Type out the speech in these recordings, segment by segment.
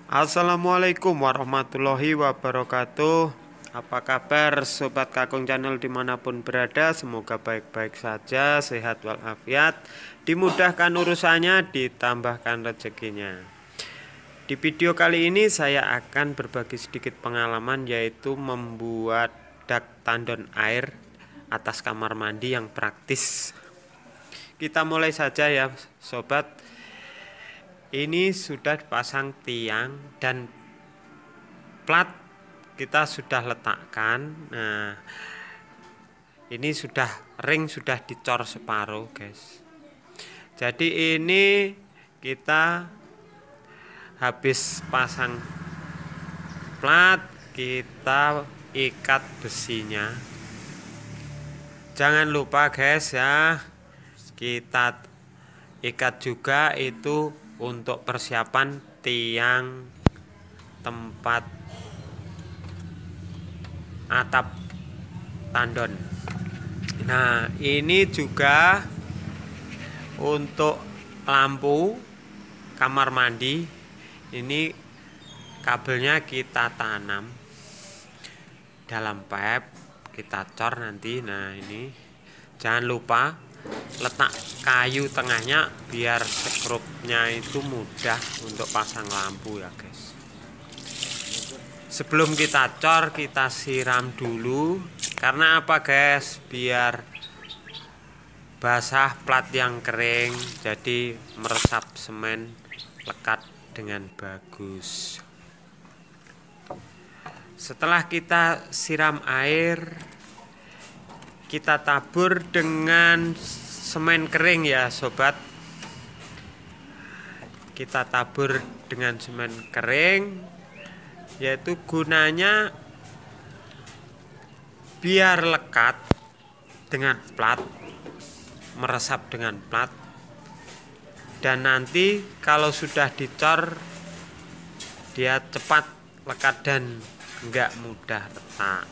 Assalamualaikum warahmatullahi wabarakatuh. Apa kabar Sobat Kakung Channel dimanapun berada? Semoga baik-baik saja, sehat walafiat, dimudahkan urusannya, ditambahkan rezekinya. Di video kali ini saya akan berbagi sedikit pengalaman, yaitu membuat dak tandon air atas kamar mandi yang praktis. Kita mulai saja ya Sobat. Ini sudah dipasang tiang dan plat kita sudah letakkan. Nah, ini sudah ring sudah dicor separuh guys. Jadi ini kita habis pasang plat, kita ikat besinya. Jangan lupa guys ya, kita ikat juga itu untuk persiapan tiang tempat atap tandon. Nah, ini juga untuk lampu kamar mandi. Ini kabelnya kita tanam dalam pipe, kita cor nanti. Nah, ini jangan lupa letak kayu tengahnya biar skrupnya itu mudah untuk pasang lampu ya guys. Sebelum kita cor, kita siram dulu. Karena apa guys? Biar basah plat yang kering, jadi meresap semen lekat dengan bagus. Setelah kita siram air, kita tabur dengan semen kering ya sobat. Kita tabur dengan semen kering, yaitu gunanya biar lekat dengan plat, meresap dengan plat, dan nanti kalau sudah dicor dia cepat lekat dan enggak mudah retak.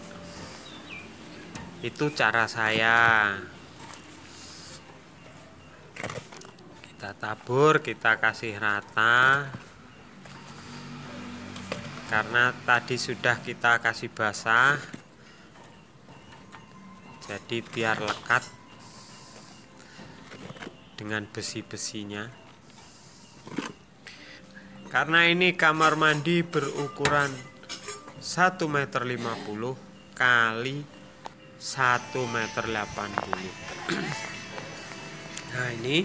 Itu cara saya. Kita tabur, kita kasih rata. Karena tadi sudah kita kasih basah, jadi biar lekat dengan besi-besinya. Karena ini kamar mandi berukuran 1,50 meter kali 1,80 meter. Nah, ini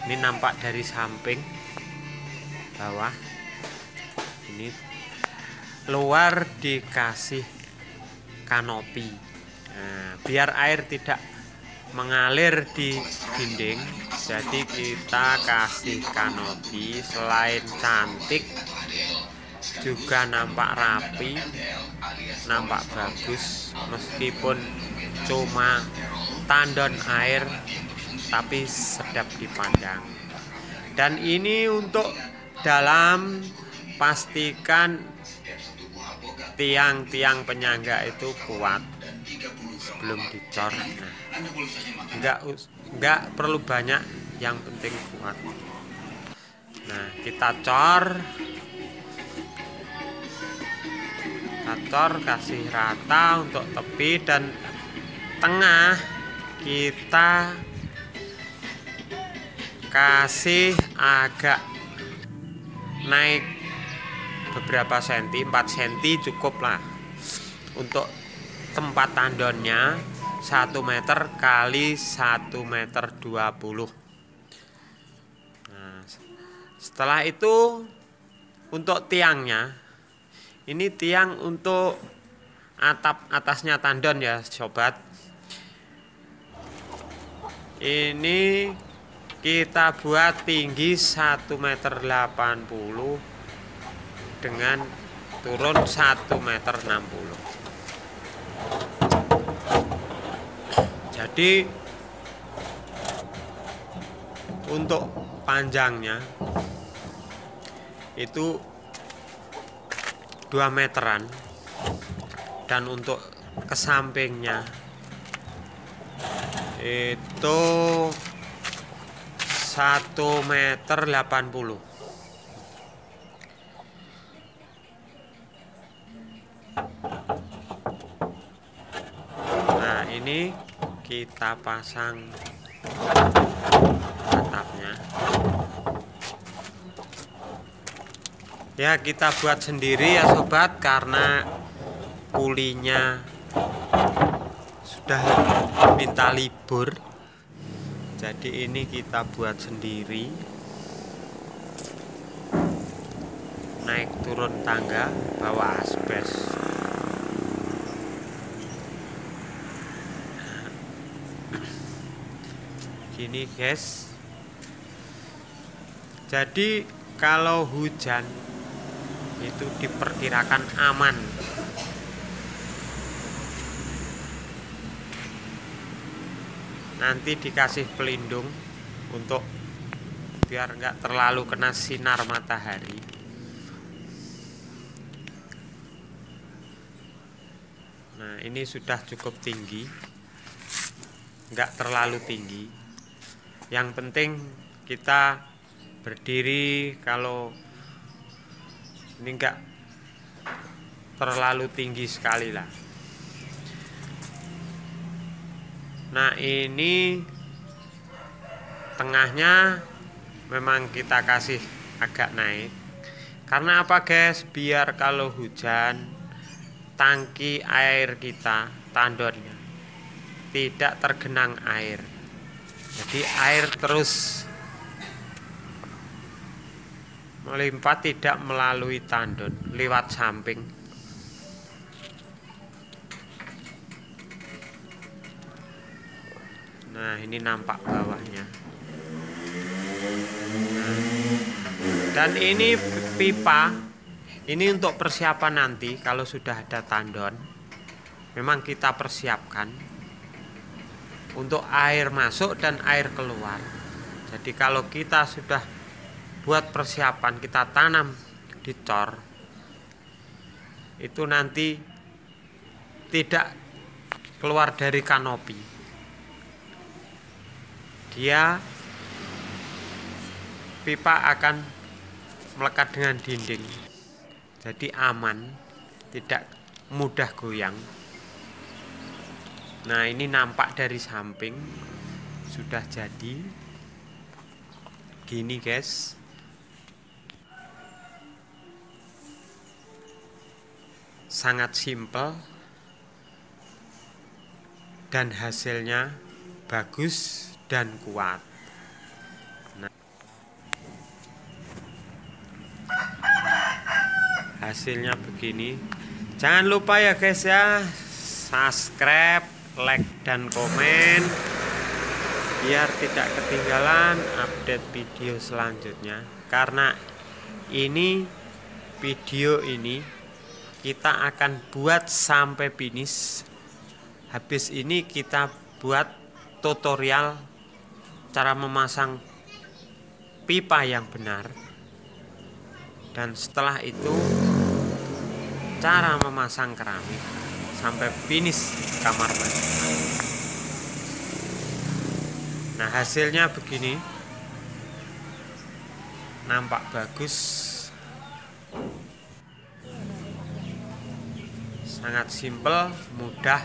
nampak dari samping bawah. Ini luar dikasih kanopi. Nah, biar air tidak mengalir di dinding, jadi kita kasih kanopi. Selain cantik, juga nampak rapi, nampak bagus. Meskipun cuma tandon air, tapi sedap dipandang. Dan ini untuk dalam, pastikan tiang-tiang penyangga itu kuat sebelum dicor. Nah, enggak perlu banyak, yang penting kuat. Nah, kita cor, kasih rata untuk tepi, dan tengah kita kasih agak naik beberapa senti, 4 senti cukup lah untuk tempat tandonnya. 1 meter kali 1,20 meter. Nah, setelah itu untuk tiangnya, ini tiang untuk atap atasnya tandon ya sobat. Ini kita buat tinggi 1,80 meter dengan turun 1,60 meter. Jadi untuk panjangnya itu 2 meteran, dan untuk ke sampingnya itu 1,80 meter. ini kita pasang atapnya. Ya, kita buat sendiri ya sobat, karena kulinya sudah minta libur. Jadi ini kita buat sendiri. Naik turun tangga bawa asbes. Gini guys. Jadi kalau hujan itu diperkirakan aman. Nanti dikasih pelindung untuk biar nggak terlalu kena sinar matahari. Nah, ini sudah cukup tinggi, nggak terlalu tinggi. Yang penting kita berdiri, kalau ini nggak terlalu tinggi sekali lah. Nah, ini tengahnya memang kita kasih agak naik. Karena apa guys? Biar kalau hujan tangki air kita, tandonnya tidak tergenang air. Jadi air terus melimpah, tidak melalui tandon, lewat samping. Nah, ini nampak bawahnya. Dan ini pipa, ini untuk persiapan nanti kalau sudah ada tandon. Memang kita persiapkan untuk air masuk dan air keluar. Jadi kalau kita sudah buat persiapan, kita tanam di cor, itu nanti tidak keluar dari kanopi. Dia pipa akan melekat dengan dinding, jadi aman, tidak mudah goyang. Nah, ini nampak dari samping sudah jadi gini guys. Sangat simpel dan hasilnya bagus dan kuat. Nah, hasilnya begini. Jangan lupa ya guys ya, subscribe, like dan komen biar tidak ketinggalan update video selanjutnya. Karena ini video ini kita akan buat sampai finish. Habis ini kita buat tutorial cara memasang pipa yang benar, dan setelah itu cara memasang keramik sampai finish kamar mandi. Nah, hasilnya begini, nampak bagus, sangat simpel, mudah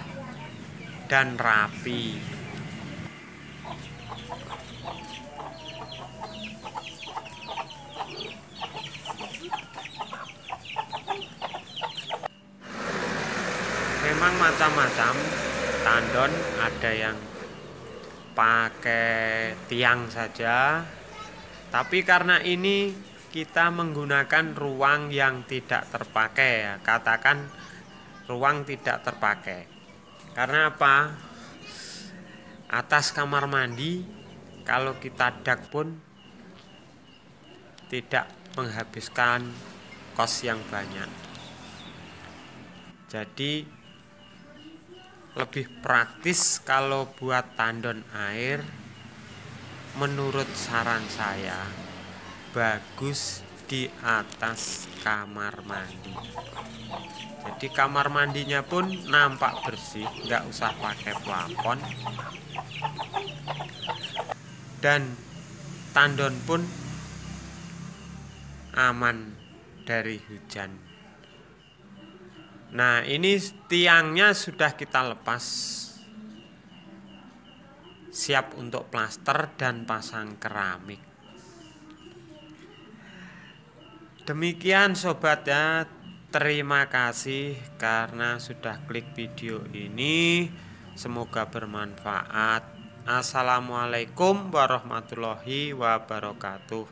dan rapi. Memang macam-macam tandon, ada yang pakai tiang saja, tapi karena ini kita menggunakan ruang yang tidak terpakai ya, katakan ruang tidak terpakai. Karena apa? Atas kamar mandi kalau kita dak pun tidak menghabiskan kos yang banyak. Jadi lebih praktis kalau buat tandon air, menurut saran saya bagus di atas kamar mandi. Jadi kamar mandinya pun nampak bersih, nggak usah pakai plafon, dan tandon pun aman dari hujan. Nah, ini tiangnya sudah kita lepas, siap untuk plaster dan pasang keramik. Demikian sobat ya, terima kasih karena sudah klik video ini, semoga bermanfaat. Assalamualaikum warahmatullahi wabarakatuh.